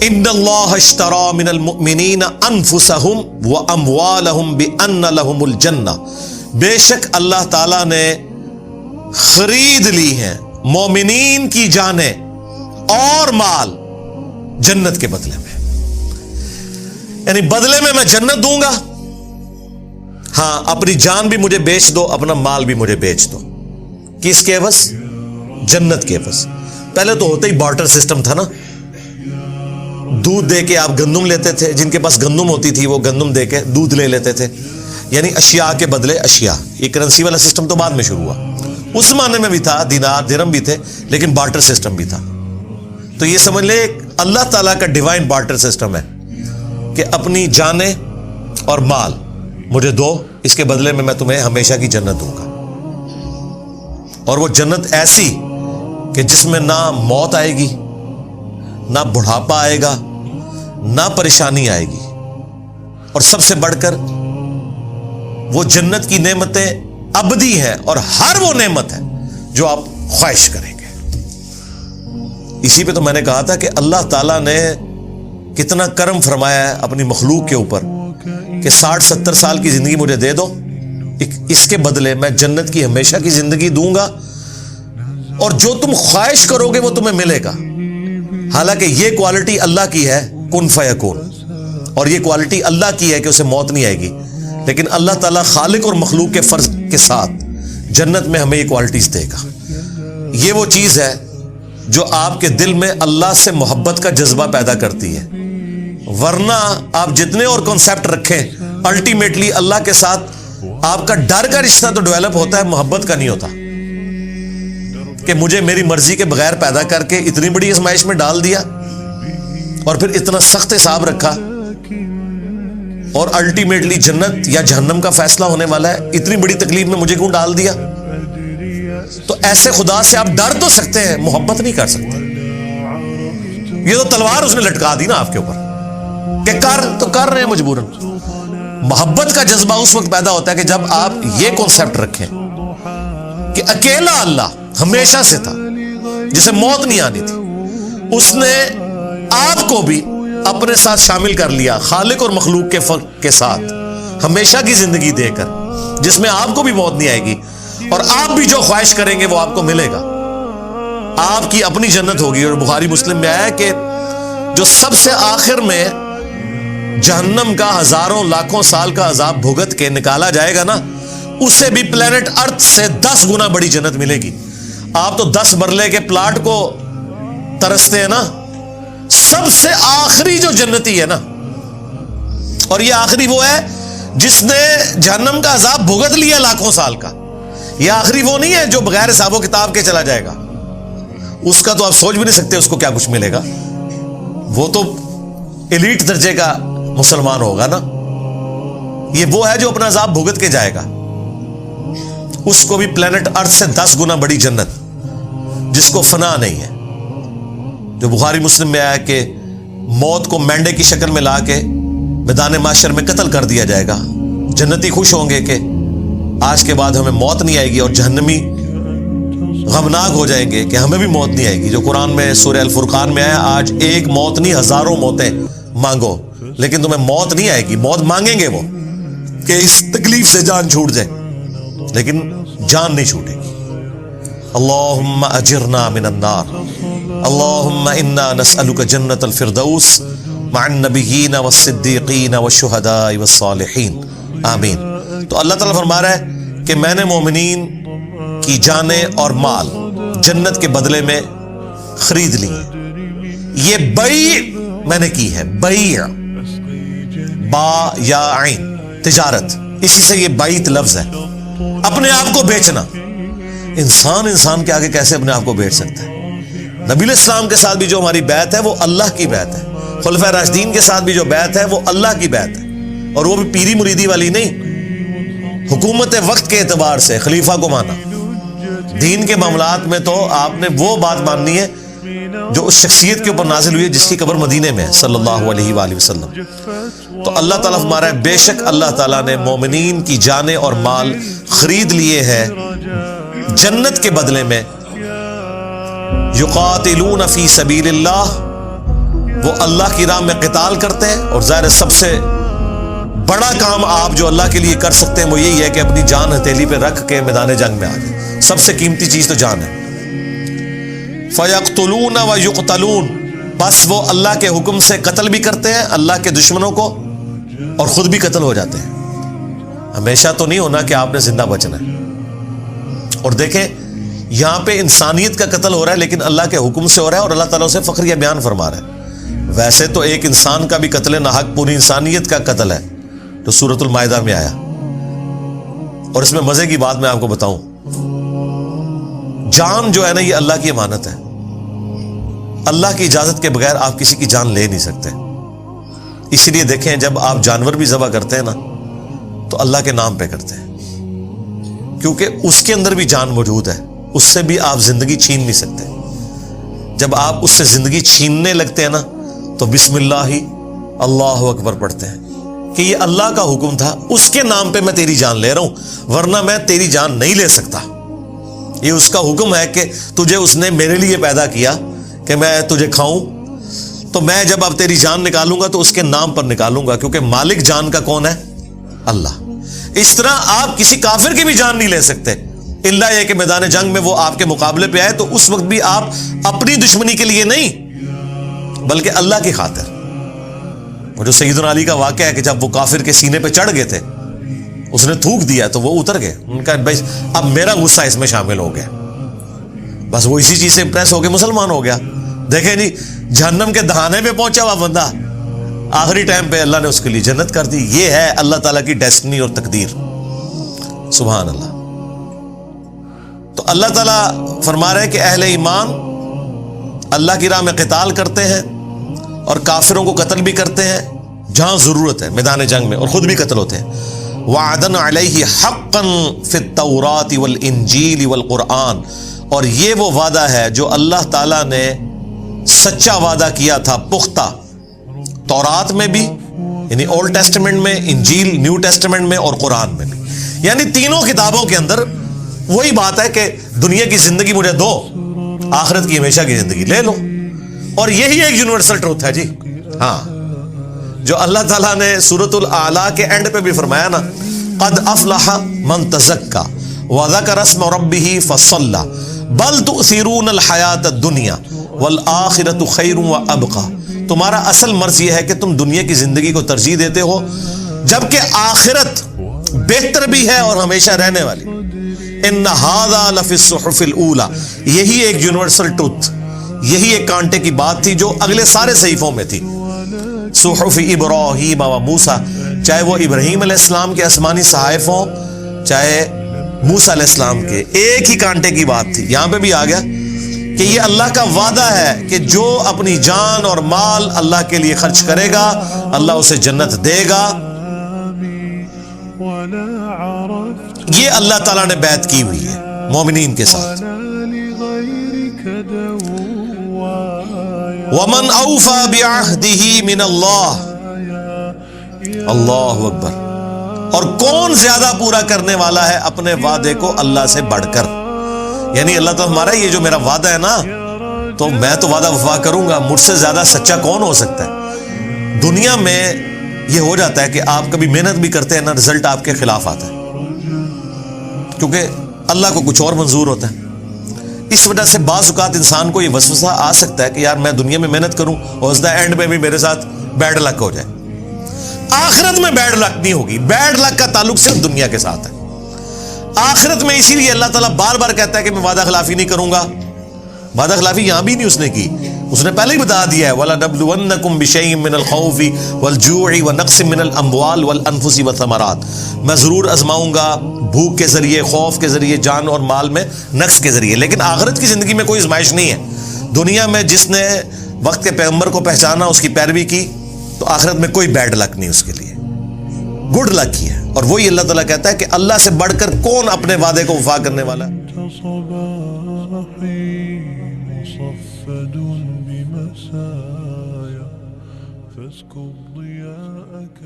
ان اللہ اشتری من المؤمنین انفسہم واموالہم بان لہم الجنہ، بے شک اللہ تعالیٰ نے خرید لی ہیں مومنین کی جانیں اور مال جنت کے بدلے میں، یعنی بدلے میں میں جنت دوں گا، ہاں اپنی جان بھی مجھے بیچ دو، اپنا مال بھی مجھے بیچ دو، کس کے عوض؟ جنت کے عوض۔ پہلے تو ہوتا ہی بارٹر سسٹم تھا نا، دودھ دے کے آپ گندم لیتے تھے، جن کے پاس گندم ہوتی تھی وہ گندم دے کے دودھ لے لیتے تھے، یعنی اشیاء کے بدلے اشیاء۔ یہ کرنسی والا سسٹم تو بعد میں شروع ہوا، اس زمانے میں بھی تھا، دینار درہم بھی تھے، لیکن بارٹر سسٹم بھی تھا۔ تو یہ سمجھ لے اللہ تعالیٰ کا ڈیوائن بارٹر سسٹم ہے کہ اپنی جانیں اور مال مجھے دو، اس کے بدلے میں تمہیں ہمیشہ کی جنت دوں گا، اور وہ جنت ایسی کہ جس میں نہ موت آئے گی، نہ بڑھاپا آئے گا، نہ پریشانی آئے گی، اور سب سے بڑھ کر وہ جنت کی نعمتیں ابدی ہیں، اور ہر وہ نعمت ہے جو آپ خواہش کریں گے۔ اسی پہ تو میں نے کہا تھا کہ اللہ تعالیٰ نے کتنا کرم فرمایا ہے اپنی مخلوق کے اوپر کہ 60-70 سال کی زندگی مجھے دے دو، اس کے بدلے میں جنت کی ہمیشہ کی زندگی دوں گا، اور جو تم خواہش کرو گے وہ تمہیں ملے گا۔ حالانکہ یہ کوالٹی اللہ کی ہے، کن فیکون، اور یہ کوالٹی اللہ کی ہے کہ اسے موت نہیں آئے گی، لیکن اللہ تعالیٰ خالق اور مخلوق کے فرض کے ساتھ جنت میں ہمیں یہ کوالٹیز دے گا۔ یہ وہ چیز ہے جو آپ کے دل میں اللہ سے محبت کا جذبہ پیدا کرتی ہے، ورنہ آپ جتنے اور کنسیپٹ رکھیں، الٹیمیٹلی اللہ کے ساتھ آپ کا ڈر کا رشتہ تو ڈیولپ ہوتا ہے، محبت کا نہیں ہوتا، کہ مجھے میری مرضی کے بغیر پیدا کر کے اتنی بڑی آزمائش میں ڈال دیا، اور پھر اتنا سخت حساب رکھا، اور الٹیمیٹلی جنت یا جہنم کا فیصلہ ہونے والا ہے، اتنی بڑی تکلیف میں مجھے کیوں ڈال دیا؟ تو ایسے خدا سے آپ ڈر تو سکتے ہیں، محبت نہیں کر سکتے۔ یہ تو تلوار اس نے لٹکا دی نا آپ کے اوپر کہ کر رہے ہیں مجبوراً۔ محبت کا جذبہ اس وقت پیدا ہوتا ہے کہ جب آپ یہ کانسیپٹ رکھیں کہ اکیلا اللہ ہمیشہ سے تھا، جسے موت نہیں آنی تھی، اس نے آپ کو بھی اپنے ساتھ شامل کر لیا، خالق اور مخلوق کے فرق کے ساتھ ہمیشہ کی زندگی دے کر، جس میں آپ کو بھی موت نہیں آئے گی، اور آپ بھی جو خواہش کریں گے وہ آپ کو ملے گا، آپ کی اپنی جنت ہوگی۔ اور بخاری مسلم میں آیا کہ جو سب سے آخر میں جہنم کا ہزاروں لاکھوں سال کا عذاب بھگت کے نکالا جائے گا نا، اسے بھی پلینٹ ارتھ سے 10 گنا بڑی جنت ملے گی۔ آپ تو 10 مرلے کے پلاٹ کو ترستے ہیں نا، سب سے آخری جو جنتی ہے نا، اور یہ آخری وہ ہے جس نے جہنم کا عذاب بھگت لیا لاکھوں سال کا، یہ آخری وہ نہیں ہے جو بغیر حساب و کتاب کے چلا جائے گا، اس کا تو آپ سوچ بھی نہیں سکتے اس کو کیا کچھ ملے گا، وہ تو ایلیٹ درجے کا مسلمان ہوگا نا۔ یہ وہ ہے جو اپنا عذاب بھگت کے جائے گا، اس کو بھی پلینٹ ارتھ سے 10 گنا بڑی جنت، جس کو فنا نہیں ہے، جو بخاری مسلم میں آیا کہ موت کو مینڈے کی شکل میں لا کے میدان محشر میں قتل کر دیا جائے گا۔ جنتی خوش ہوں گے کہ آج کے بعد ہمیں موت نہیں آئے گی، اور جہنمی غمناک ہو جائیں گے کہ ہمیں بھی موت نہیں آئے گی، جو قرآن میں سورہ الفرقان میں آیا، آج ایک موت نہیں ہزاروں موتیں مانگو لیکن تمہیں موت نہیں آئے گی۔ موت مانگیں گے وہ کہ اس تکلیف سے جان چھوٹ جائے، لیکن جان نہیں چھوٹے گی۔ اللہم اجرنا من النار، اللہم انا نسألک جنت الفردوس مع النبیین والصدیقین والشہداء والصالحین، آمین۔ تو اللہ تعالیٰ فرما رہا ہے کہ میں نے مومنین کی جانیں اور مال جنت کے بدلے میں خرید لی، یہ بیع میں نے کی ہے، بیع، با یا عین، تجارت، اسی سے یہ بیعت لفظ ہے، اپنے آپ کو بیچنا۔ انسان کے آگے کیسے اپنے آپ کو بیچ سکتا ہے؟ نبی علیہ السلام کے ساتھ بھی جو ہماری بیعت ہے وہ اللہ کی بیعت ہے، خلفائے راشدین کے ساتھ بھی جو بیعت ہے وہ اللہ کی بیعت ہے، اور وہ بھی پیری مریدی والی نہیں، حکومت وقت کے اعتبار سے خلیفہ کو مانا۔ دین کے معاملات میں تو آپ نے وہ بات ماننی ہے جو اس شخصیت کے اوپر نازل ہوئی ہے جس کی قبر مدینے میں ہے، صلی اللہ علیہ وآلہ وسلم۔ تو اللہ تعالیٰ فرما رہا ہے بے شک اللہ تعالیٰ نے مومنین کی جانیں اور مال خرید لیے ہیں جنت کے بدلے میں، یقاتلون فی سبیل اللہ، وہ اللہ کی راہ میں قتال کرتے ہیں، اور ظاہر سب سے بڑا کام آپ جو اللہ کے لیے کر سکتے ہیں وہ یہی ہے کہ اپنی جان ہتھیلی پہ رکھ کے میدان جنگ میں آ جائیں۔ سب سے قیمتی چیز تو جان ہے۔ فَيَقْتُلُونَ وَيُقْتَلُونَ، بس وہ اللہ کے حکم سے قتل بھی کرتے ہیں اللہ کے دشمنوں کو، اور خود بھی قتل ہو جاتے ہیں۔ ہمیشہ تو نہیں ہونا کہ آپ نے زندہ بچنا ہے۔ اور دیکھیں یہاں پہ انسانیت کا قتل ہو رہا ہے، لیکن اللہ کے حکم سے ہو رہا ہے، اور اللہ تعالیٰ اسے فخریہ بیان فرما رہا ہے۔ ویسے تو ایک انسان کا بھی قتل ناحق پوری انسانیت کا قتل ہے، تو سورۃ المائدہ میں آیا۔ اور اس میں مزے کی بات میں آپ کو بتاؤں، جان جو ہے نا یہ اللہ کی امانت ہے۔ اللہ کی اجازت کے بغیر آپ کسی کی جان لے نہیں سکتے۔ اس لیے دیکھیں جب آپ جانور بھی ذبح کرتے ہیں نا تو اللہ کے نام پہ کرتے ہیں، کیونکہ اس کے اندر بھی جان موجود ہے، اس سے بھی آپ زندگی چھین نہیں سکتے۔ جب آپ اس سے زندگی چھیننے لگتے ہیں نا تو بسم اللہ ہی اللہ اکبر پڑھتے ہیں کہ یہ اللہ کا حکم تھا، اس کے نام پہ میں تیری جان لے رہا ہوں، ورنہ میں تیری جان نہیں لے سکتا۔ یہ اس کا حکم ہے کہ تجھے اس نے میرے لیے پیدا کیا کہ میں تجھے کھاؤں، تو میں جب اب تیری جان نکالوں گا تو اس کے نام پر نکالوں گا، کیونکہ مالک جان کا کون ہے؟ اللہ۔ اس طرح آپ کسی کافر کی بھی جان نہیں لے سکتے، الا یہ کہ میدان جنگ میں وہ آپ کے مقابلے پہ آئے تو اس وقت بھی آپ اپنی دشمنی کے لیے نہیں بلکہ اللہ کی خاطر۔ وہ جو سیدنا علی کا واقعہ ہے کہ جب وہ کافر کے سینے پہ چڑھ گئے تھے، اس نے تھوک دیا تو وہ اتر گئے، ان کا بھائی اب میرا غصہ اس میں شامل ہو گیا، بس وہ اسی چیز سے امپریس ہو کے مسلمان ہو گیا۔ دیکھیں جی جہنم کے دہانے پہ پہنچا ہوا بندہ، آخری ٹائم پہ اللہ نے اس کے لیے جنت کر دی۔ یہ ہے اللہ تعالیٰ کی ڈیسٹنی اور تقدیر، سبحان اللہ۔ تو اللہ تعالیٰ فرما رہے ہیں کہ اہل ایمان اللہ کی راہ میں قتال کرتے ہیں اور کافروں کو قتل بھی کرتے ہیں جہاں ضرورت ہے میدان جنگ میں، اور خود بھی قتل ہوتے ہیں۔ وعدن علیہ حقا فی التوراۃ والانجیل والقرآن، اور یہ وہ وعدہ ہے جو اللہ تعالیٰ نے سچا وعدہ کیا تھا پختہ، تورات میں بھی یعنی اولڈ ٹیسٹمنٹ میں، انجیل نیو ٹیسٹمنٹ میں، اور قرآن میں بھی، یعنی تینوں کتابوں کے اندر وہی بات ہے کہ دنیا کی زندگی مجھے دو، آخرت کی ہمیشہ کی زندگی لے لو۔ اور یہی ایک یونیورسل ٹروتھ ہے جی، ہاں، جو اللہ تعالیٰ نے سورۃ الاعلیٰ کے اینڈ پہ بھی فرمایا نا، قد افلح من تزکا وذکر اسم ربہ فصلی بل تؤثرون الحیاۃ الدنیا والآخرۃ خیر وابقی۔ تمہارا اصل مرض یہ ہے کہ تم دنیا کی زندگی کو ترجیح دیتے ہو، جبکہ آخرت بہتر بھی ہے اور ہمیشہ رہنے والی۔ ان ھذا لفی الصحف الاولی، یہی ایک یونیورسل ٹروتھ، یہی ایک کانٹے کی بات تھی جو اگلے سارے صحیفوں میں تھی۔ صحف ابراہیم و موسیٰ، چاہے وہ ابراہیم علیہ السلام کے آسمانی صحائف ہوں، چاہے موسیٰ علیہ السلام کے، ایک ہی کانٹے کی بات تھی۔ یہاں پہ بھی آ گیا کہ یہ اللہ کا وعدہ ہے کہ جو اپنی جان اور مال اللہ کے لیے خرچ کرے گا اللہ اسے جنت دے گا۔ یہ اللہ تعالیٰ نے بیعت کی ہوئی ہے مومنین کے ساتھ۔ وَمَنْ أَوْفَى بِعَهْدِهِ مِنَ اللَّهِ، اللہ اکبر۔ اور کون زیادہ پورا کرنے والا ہے اپنے وعدے کو اللہ سے بڑھ کر؟ یعنی اللہ تعالیٰ ہمارا یہ جو میرا وعدہ ہے نا، تو میں تو وعدہ وفا کروں گا، مجھ سے زیادہ سچا کون ہو سکتا ہے؟ دنیا میں یہ ہو جاتا ہے کہ آپ کبھی محنت بھی کرتے ہیں نا، رزلٹ آپ کے خلاف آتا ہے، کیونکہ اللہ کو کچھ اور منظور ہوتا ہے۔ اس وجہ سے بعض اوقات انسان کو یہ وسوسہ آ سکتا ہے کہ یار میں دنیا میں محنت کروں اور اس دا اینڈ میں بھی میرے ساتھ بیڈ لک ہو جائے۔ آخرت میں بیڈ لک نہیں ہوگی، بیڈ لک کا تعلق صرف دنیا کے ساتھ ہے۔ آخرت میں اسی لیے اللہ تعالیٰ بار بار کہتا ہے کہ میں وعدہ خلافی نہیں کروں گا۔ وعدہ خلافی یہاں بھی نہیں اس نے کی، اس نے پہلے ہی بتا دیا ہے وَلَنَبْلُوَنَّكُمْ بِشَيْءٍ مِّنَ الْخَوْفِ وَالْجُوعِ وَنَقْصٍ مِّنَ الْأَمْوَالِ وَالْأَنفُسِ وَالثَّمَرَاتِ، میں ضرور آزماؤں گا بھوک کے ذریعے، خوف کے ذریعے، جان اور مال میں نقص کے ذریعے۔ لیکن آخرت کی زندگی میں کوئی آزمائش نہیں ہے۔ دنیا میں جس نے وقت کے پیغمبر کو پہچانا، اس کی پیروی کی، تو آخرت میں کوئی بیڈ لک نہیں اس کے لیے، گڈ لک ہی ہے۔ اور وہی اللہ تعالیٰ کہتا ہے کہ اللہ سے بڑھ کر کون اپنے وعدے کو وفا کرنے والا ہے؟ مصفد بمسايا فاسكب ضياءك